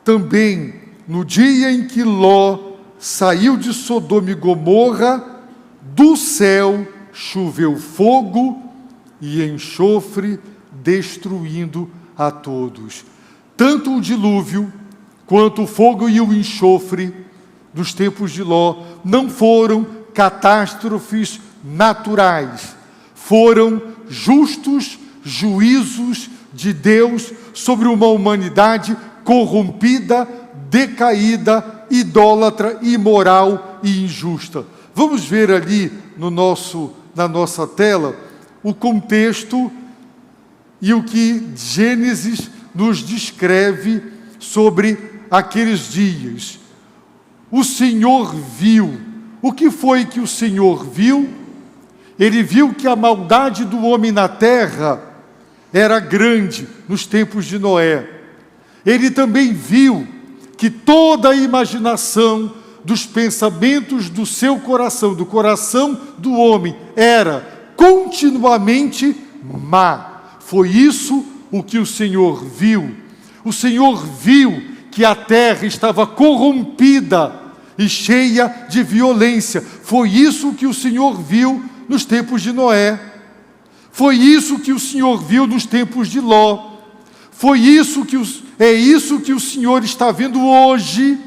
também no dia em que Ló saiu de Sodoma e Gomorra, do céu choveu fogo e enxofre, destruindo a todos. Tanto o dilúvio quanto o fogo e o enxofre dos tempos de Ló não foram catástrofes naturais, foram justos juízos de Deus sobre uma humanidade corrompida, decaída, idólatra, imoral e injusta. Vamos ver ali na nossa tela o contexto e o que Gênesis nos descreve sobre aqueles dias. O Senhor viu. O que foi que o Senhor viu? Ele viu que a maldade do homem na terra era grande nos tempos de Noé. Ele também viu que toda a imaginação dos pensamentos do seu coração, do coração do homem, era continuamente má. Foi isso o que o Senhor viu. O Senhor viu que a terra estava corrompida e cheia de violência. Foi isso que o Senhor viu nos tempos de Noé. Foi isso que o Senhor viu nos tempos de Ló. É isso que o Senhor está vendo hoje.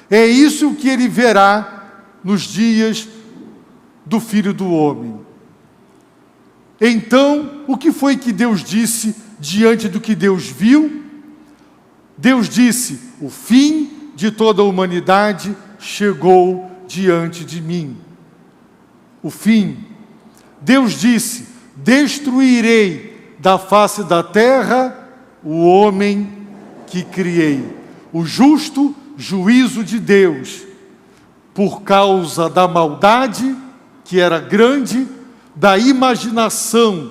É isso que Ele verá nos dias do Filho do Homem. Então, o que foi que Deus disse diante do que Deus viu? Deus disse: o fim de toda a humanidade chegou diante de mim. O fim. Deus disse: destruirei da face da terra o homem que criei. O justo juízo de Deus, por causa da maldade, que era grande, da imaginação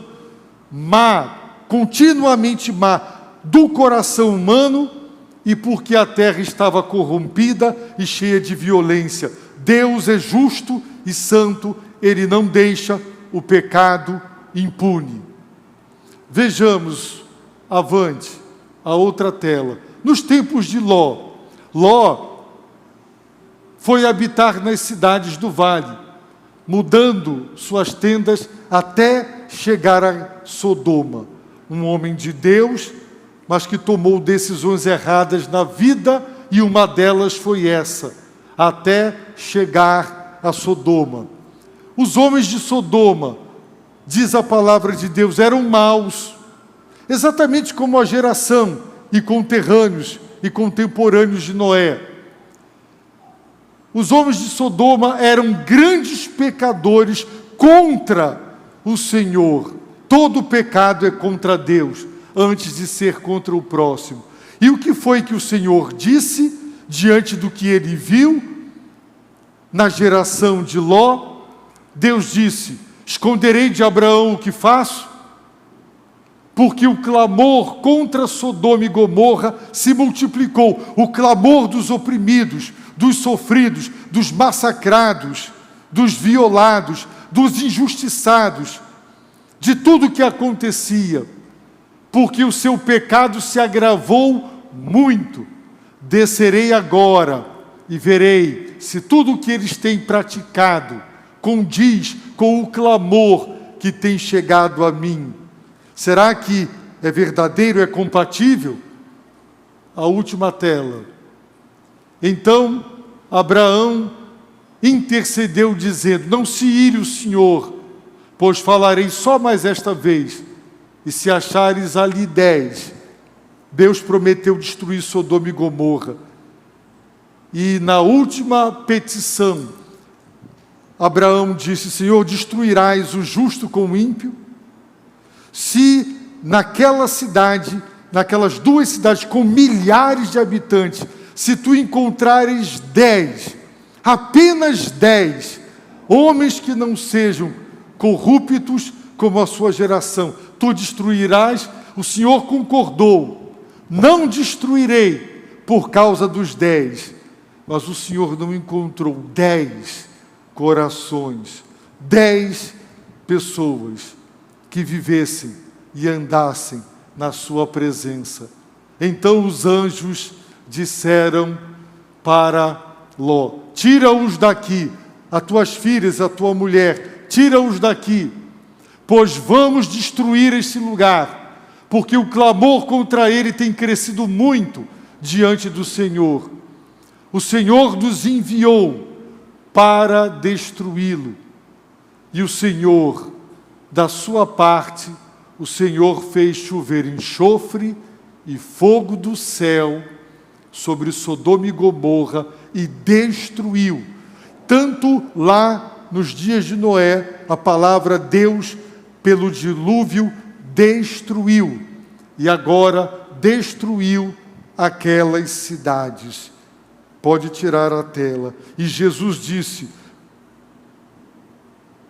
má, continuamente má, do coração humano, e porque a terra estava corrompida e cheia de violência. Deus é justo e santo, Ele não deixa o pecado impune. Vejamos, avante, a outra tela. Nos tempos de Ló, Ló foi habitar nas cidades do vale, mudando suas tendas até chegar a Sodoma. Um homem de Deus, mas que tomou decisões erradas na vida, e uma delas foi essa, até chegar a Sodoma. Os homens de Sodoma, diz a palavra de Deus, eram maus, exatamente como a geração e conterrâneos e contemporâneos de Noé. Os homens de Sodoma eram grandes pecadores contra o Senhor. Todo pecado é contra Deus, antes de ser contra o próximo. E o que foi que o Senhor disse diante do que ele viu na geração de Ló? Deus disse: esconderei de Abraão o que faço? Porque o clamor contra Sodoma e Gomorra se multiplicou. O clamor dos oprimidos, dos sofridos, dos massacrados, dos violados, dos injustiçados, de tudo que acontecia. Porque o seu pecado se agravou muito. Descerei agora e verei se tudo o que eles têm praticado condiz com o clamor que tem chegado a mim. Será que é verdadeiro, é compatível? A última tela. Então, Abraão intercedeu dizendo: não se ire o Senhor, pois falarei só mais esta vez, e se achares ali 10, Deus prometeu destruir Sodoma e Gomorra. E na última petição, Abraão disse: Senhor, destruirás o justo com o ímpio? Se naquela cidade, naquelas duas cidades com milhares de habitantes, se tu encontrares 10, apenas 10, homens que não sejam corruptos como a sua geração, tu destruirás. O Senhor concordou: não destruirei por causa dos 10, mas o Senhor não encontrou 10 corações, 10 pessoas que vivessem e andassem na sua presença. Então os anjos disseram para Ló: tira-os daqui, as tuas filhas, a tua mulher, tira-os daqui, pois vamos destruir este lugar, porque o clamor contra ele tem crescido muito diante do Senhor. O Senhor nos enviou para destruí-lo. E o Senhor, da sua parte, o Senhor fez chover enxofre e fogo do céu sobre Sodoma e Gomorra e destruiu. Tanto lá nos dias de Noé, a palavra Deus, pelo dilúvio, destruiu. E agora destruiu aquelas cidades. Pode tirar a tela. E Jesus disse,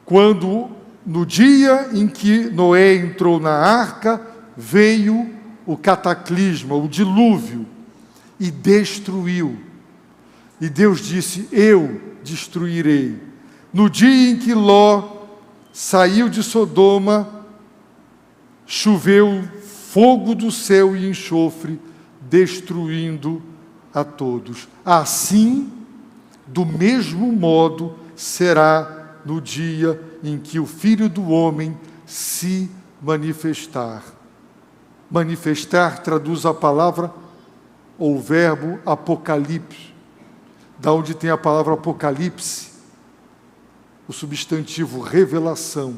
quando no dia em que Noé entrou na arca, veio o cataclisma, o dilúvio, e destruiu. E Deus disse, eu destruirei. No dia em que Ló saiu de Sodoma, choveu fogo do céu e enxofre, destruindo a todos. Assim, do mesmo modo, será no dia em que o Filho do Homem se manifestar. Manifestar traduz a palavra ou o verbo apocalipse, da onde tem a palavra apocalipse, o substantivo revelação,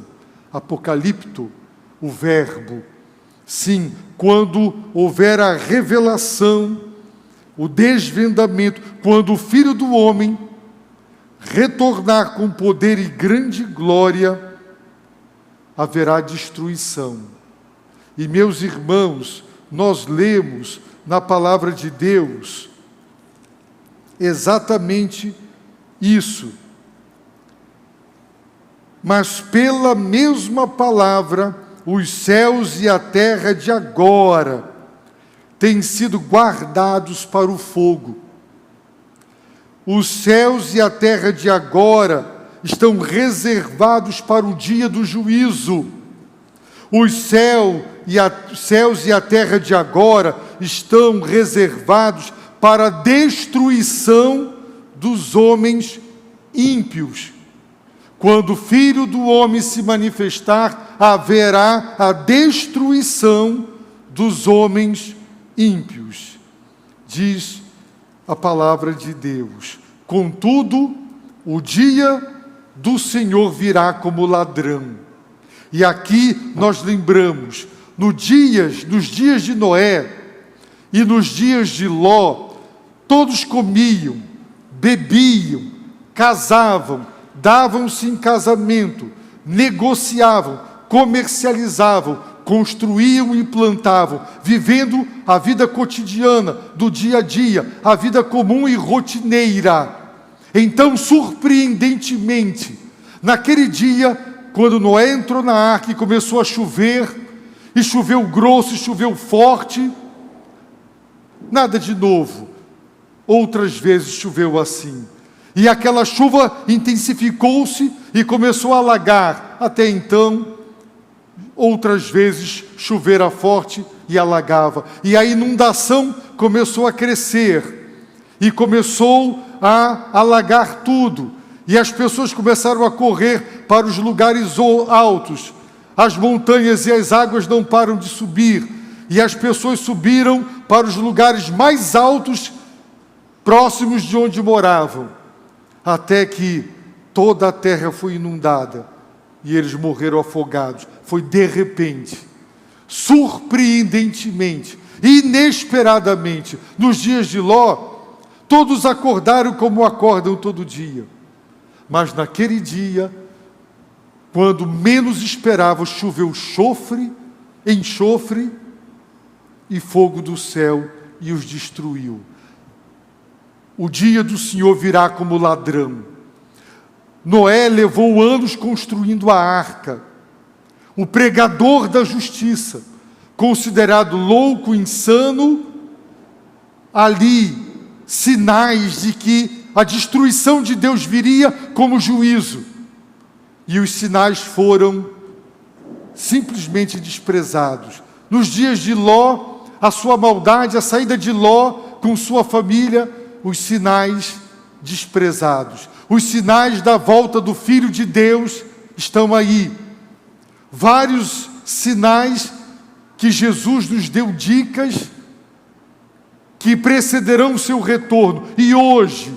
apocalipto, o verbo. Sim, quando houver a revelação, o desvendamento, quando o Filho do Homem retornar com poder e grande glória, haverá destruição. E, meus irmãos, nós lemos na palavra de Deus exatamente isso. Mas pela mesma palavra, os céus e a terra de agora têm sido guardados para o fogo. Os céus e a terra de agora estão reservados para o dia do juízo. Os céus e a terra de agora estão reservados para a destruição dos homens ímpios. Quando o Filho do Homem se manifestar, haverá a destruição dos homens ímpios. Diz a palavra de Deus. Contudo, o dia do Senhor virá como ladrão. E aqui nós lembramos, nos dias de Noé e nos dias de Ló, todos comiam, bebiam, casavam, davam-se em casamento, negociavam, comercializavam, construíam e plantavam, vivendo a vida cotidiana, do dia a dia, a vida comum e rotineira. Então, surpreendentemente, naquele dia, quando Noé entrou na arca e começou a chover, e choveu grosso, e choveu forte, nada de novo. Outras vezes choveu assim. E aquela chuva intensificou-se e começou a alagar. Até então, outras vezes chovera forte e alagava. E a inundação começou a crescer. E começou a alagar tudo. E as pessoas começaram a correr para os lugares altos. As montanhas e as águas não param de subir. E as pessoas subiram para os lugares mais altos, próximos de onde moravam. Até que toda a terra foi inundada. E eles morreram afogados. Foi de repente, surpreendentemente, inesperadamente. Nos dias de Ló, todos acordaram como acordam todo dia. Mas naquele dia, quando menos esperavam, choveu enxofre e fogo do céu e os destruiu. O dia do Senhor virá como ladrão. Noé levou anos construindo a arca. O pregador da justiça, considerado louco, insano, ali sinais de que a destruição de Deus viria como juízo. E os sinais foram simplesmente desprezados. Nos dias de Ló, a sua maldade, a saída de Ló com sua família, os sinais desprezados. Os sinais da volta do Filho de Deus estão aí. Vários sinais que Jesus nos deu dicas que precederão o seu retorno. E hoje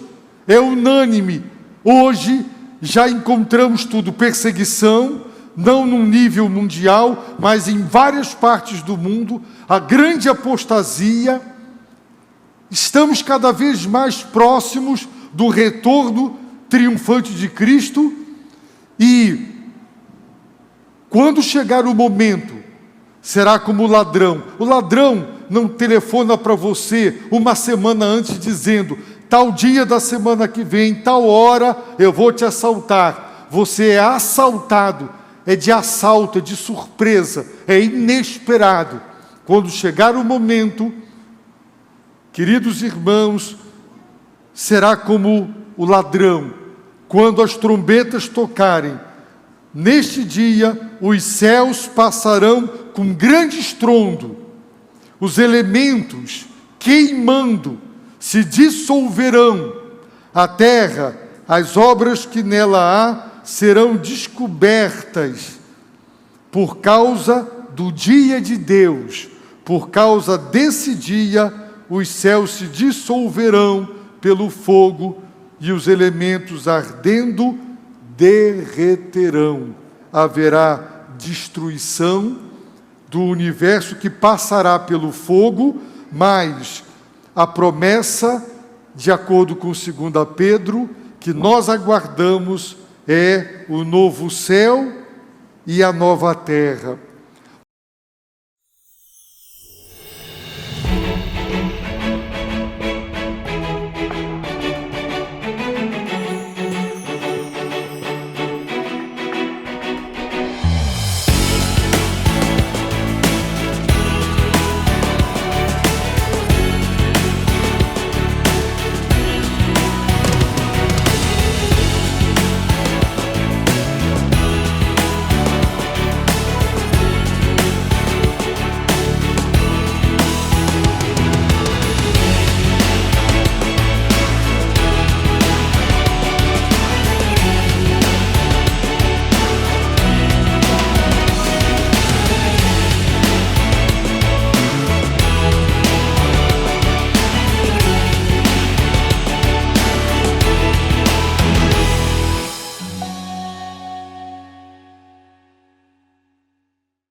é unânime. Hoje já encontramos tudo. Perseguição, não num nível mundial, mas em várias partes do mundo. A grande apostasia. Estamos cada vez mais próximos do retorno triunfante de Cristo. E quando chegar o momento, será como o ladrão. O ladrão não telefona para você uma semana antes dizendo: tal dia da semana que vem, tal hora, eu vou te assaltar. Você é assaltado, é de assalto, é de surpresa, é inesperado. Quando chegar o momento, queridos irmãos, será como o ladrão. Quando as trombetas tocarem, neste dia os céus passarão com grande estrondo, os elementos queimando se dissolverão, a terra, as obras que nela há serão descobertas por causa do dia de Deus. Por causa desse dia, os céus se dissolverão pelo fogo e os elementos ardendo derreterão. Haverá destruição do universo que passará pelo fogo, mas a promessa, de acordo com 2 Pedro, que nós aguardamos é o novo céu e a nova terra.